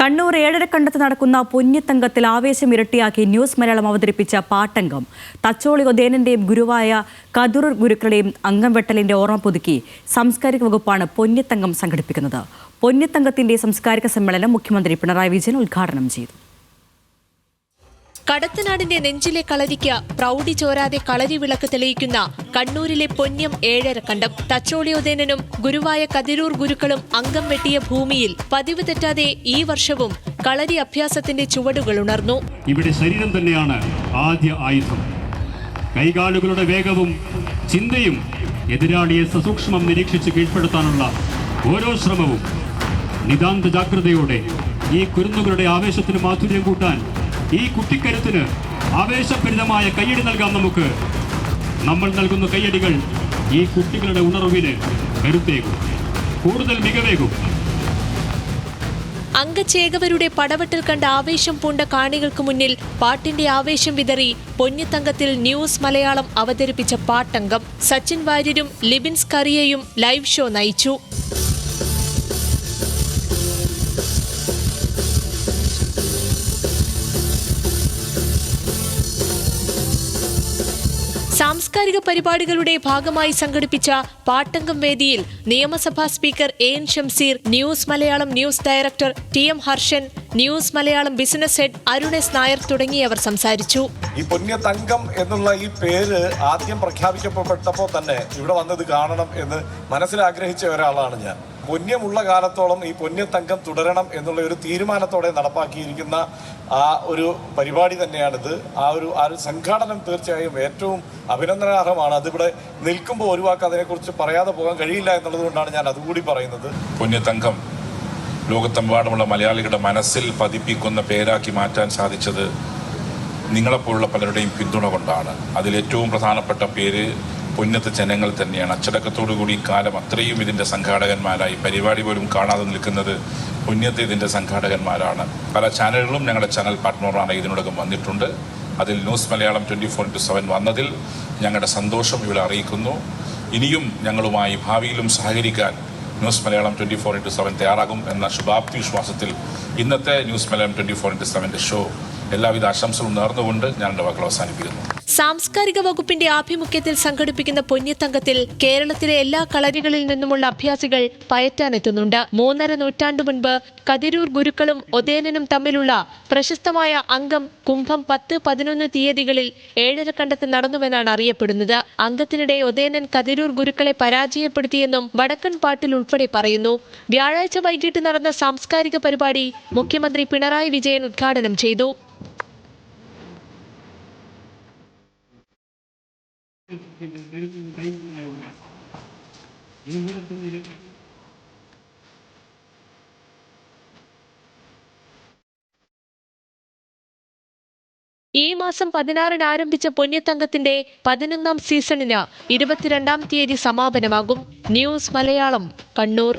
കണ്ണൂർ ഏഴരക്കണ്ടത്ത് നടക്കുന്ന പൊന്നിത്തങ്കത്തിൽ ആവേശം ഇരട്ടിയാക്കി ന്യൂസ് മലയാളം അവതരിപ്പിച്ച പാട്ടംഗം തച്ചോളി ഉദയനന്റെയും ഗുരുവായ കതിരൂർ ഗുരുക്കളുടെയും അംഗം വെട്ടലിന്റെ ഓർമ്മ പുതുക്കി സാംസ്കാരിക വകുപ്പാണ് പൊന്നിത്തങ്കം സംഘടിപ്പിക്കുന്നത്. പൊന്നിത്തങ്കത്തിന്റെ സാംസ്കാരിക സമ്മേളനം മുഖ്യമന്ത്രി പിണറായി വിജയൻ ഉദ്ഘാടനം ചെയ്തു. കടത്തനാടിന്റെ നെഞ്ചിലെ കളരിക്ക് പ്രൗഢി ചോരാതെ കളരി വിളക്ക് തെളിയിക്കുന്ന കണ്ണൂരിലെ പൊന്നം ഏഴരക്കണ്ടം തച്ചോളിയോദയനും ഗുരുവായ കതിരൂർ ഗുരുക്കളും അംഗം വെട്ടിയ ഭൂമിയിൽ പതിവ് തെറ്റാതെ ഈ വർഷവും കളരി അഭ്യാസത്തിന്റെ ചുവടുകൾ ഉണർന്നു. ഇവിടെ ശരീരം തന്നെയാണ് ആദ്യ ആയുധം. കൈകാലുകളുടെ വേഗവും ചിന്തയും എതിരാളിയെ സസൂക്ഷ്മം നിരീക്ഷിച്ച് കീഴ്പ്പെടുത്താനുള്ള ഓരോ ശ്രമവും നിതാന്ത ജാഗ്രതയോടെ ഈ കുരുന്നുകളുടെ ആവേശത്തിന് മാധുര്യം കൂട്ടാൻ, ഈ കുട്ടിക്കരുത്തിന് ആവേശഭരിതമായ കയ്യടി നൽകാം. നമുക്ക് നമ്മൾ നൽകുന്ന കയ്യടികൾ ഈ കുട്ടികളുടെ ഉണർവിന് കരുത്തേകും, കൂടുതൽ മികവേകും. അംഗചേകവരുടെ പടവെട്ടൽ കണ്ട ആവേശം പൂണ്ട കാണികൾക്ക് മുന്നിൽ പാട്ടിന്റെ ആവേശം വിതറി പൊന്നിത്തങ്കത്തിൽ ന്യൂസ് മലയാളം അവതരിപ്പിച്ച പാട്ടംഗം സച്ചിൻ വാര്യരും ലിബിൻസ് കറിയയും ലൈവ് ഷോ നയിച്ചു. സാംസ്കാരിക പരിപാടികളുടെ ഭാഗമായി സംഘടിപ്പിച്ച പാട്ടംഗം വേദിയിൽ നിയമസഭാ speaker N Shamseer, news Malayalam news director TM. Harshan, news Malayalam business head Arun S Nair തുടങ്ങിയവർ സംസാരിച്ചു. ഈ പൊന്നിത്തങ്കം എന്നുള്ള ഈ പേര് ആദ്യം പ്രഖ്യാപിക്കപ്പെട്ടപ്പോൾ തന്നെ ഇവിടെ വന്നത് കാണണം എന്ന് മനസ്സിലാഗ്രഹിച്ച ഒരാളാണ് ഞാൻ. പൊന്യമുള്ള കാലത്തോളം ഈ പൊന്നിത്തങ്കം തുടരണം എന്നുള്ള ഒരു തീരുമാനത്തോടെ നടപ്പാക്കിയിരിക്കുന്ന ആ ഒരു പരിപാടി തന്നെയാണിത്. ആ ഒരു സംഘാടനം തീർച്ചയായും ഏറ്റവും അഭിനന്ദനാർഹമാണ്. അതിവിടെ നിൽക്കുമ്പോൾ ഒരു വാക്ക് അതിനെക്കുറിച്ച് പറയാതെ പോകാൻ കഴിയില്ല എന്നുള്ളത് കൊണ്ടാണ് ഞാൻ അതുകൂടി പറയുന്നത്. പൊന്നിത്തങ്കം ലോകത്തെമ്പാടുമുള്ള മലയാളികളുടെ മനസ്സിൽ പതിപ്പിക്കുന്ന പേരാക്കി മാറ്റാൻ സാധിച്ചത് നിങ്ങളെപ്പോലുള്ള പലരുടെയും പിന്തുണ കൊണ്ടാണ്. അതിലേറ്റവും പ്രധാനപ്പെട്ട പേര് പൊന്നത്തെ ജനങ്ങൾ തന്നെയാണ്. അച്ചടക്കത്തോടുകൂടി കാലം അത്രയും ഇതിൻ്റെ സംഘാടകന്മാരായി പരിപാടി പോലും കാണാതെ നിൽക്കുന്നത് പൊന്നത്തെ ഇതിൻ്റെ സംഘാടകന്മാരാണ്. പല ചാനലുകളും ഞങ്ങളുടെ ചാനൽ പാർട്ട്ണറാണ് ഇതിനോടകം വന്നിട്ടുണ്ട്. അതിൽ ന്യൂസ് മലയാളം 24/7 വന്നതിൽ ഞങ്ങളുടെ സന്തോഷം ഇവിടെ അറിയിക്കുന്നു. ഇനിയും ഞങ്ങളുമായി ഭാവിയിലും സഹകരിക്കാൻ ന്യൂസ് മലയാളം 24/7 തയ്യാറാകും എന്ന ശുഭാപ്തി വിശ്വാസത്തിൽ ഇന്നത്തെ ന്യൂസ് മലയാളം 24/7 ഷോ എല്ലാവിധ ആശംസകളും നേർന്നുകൊണ്ട് ഞാൻ എൻ്റെ വാക്കുകൾ അവസാനിപ്പിക്കുന്നു. സാംസ്കാരിക വകുപ്പിന്റെ ആഭിമുഖ്യത്തിൽ സംഘടിപ്പിക്കുന്ന പൊന്നിത്തങ്കത്തിൽ കേരളത്തിലെ എല്ലാ കളരികളിൽ നിന്നുമുള്ള അഭ്യാസികൾ പയറ്റാനെത്തുന്നുണ്ട്. 3.5 നൂറ്റാണ്ടു മുൻപ് കതിരൂർ ഗുരുക്കളും ഒതേനനും തമ്മിലുള്ള പ്രശസ്തമായ അംഗം കുംഭം 10-11 തീയതികളിൽ ഏഴരക്കണ്ടത്ത് നടന്നുവെന്നാണ് അറിയപ്പെടുന്നത്. അംഗത്തിനിടെ ഒതേനൻ കതിരൂർ ഗുരുക്കളെ പരാജയപ്പെടുത്തിയെന്നും വടക്കൻ പാട്ടിൽ ഉൾപ്പെടെ പറയുന്നു. വ്യാഴാഴ്ച വൈകിട്ട് നടന്ന സാംസ്കാരിക പരിപാടി മുഖ്യമന്ത്രി പിണറായി വിജയൻ ഉദ്ഘാടനം ചെയ്തു. ഈ മാസം 16-ന് ആരംഭിച്ച പൊന്നിത്തങ്കത്തിന്റെ 11ാം സീസണിന് 22-ാം തീയതി സമാപനമാകും. ന്യൂസ് മലയാളം, കണ്ണൂർ.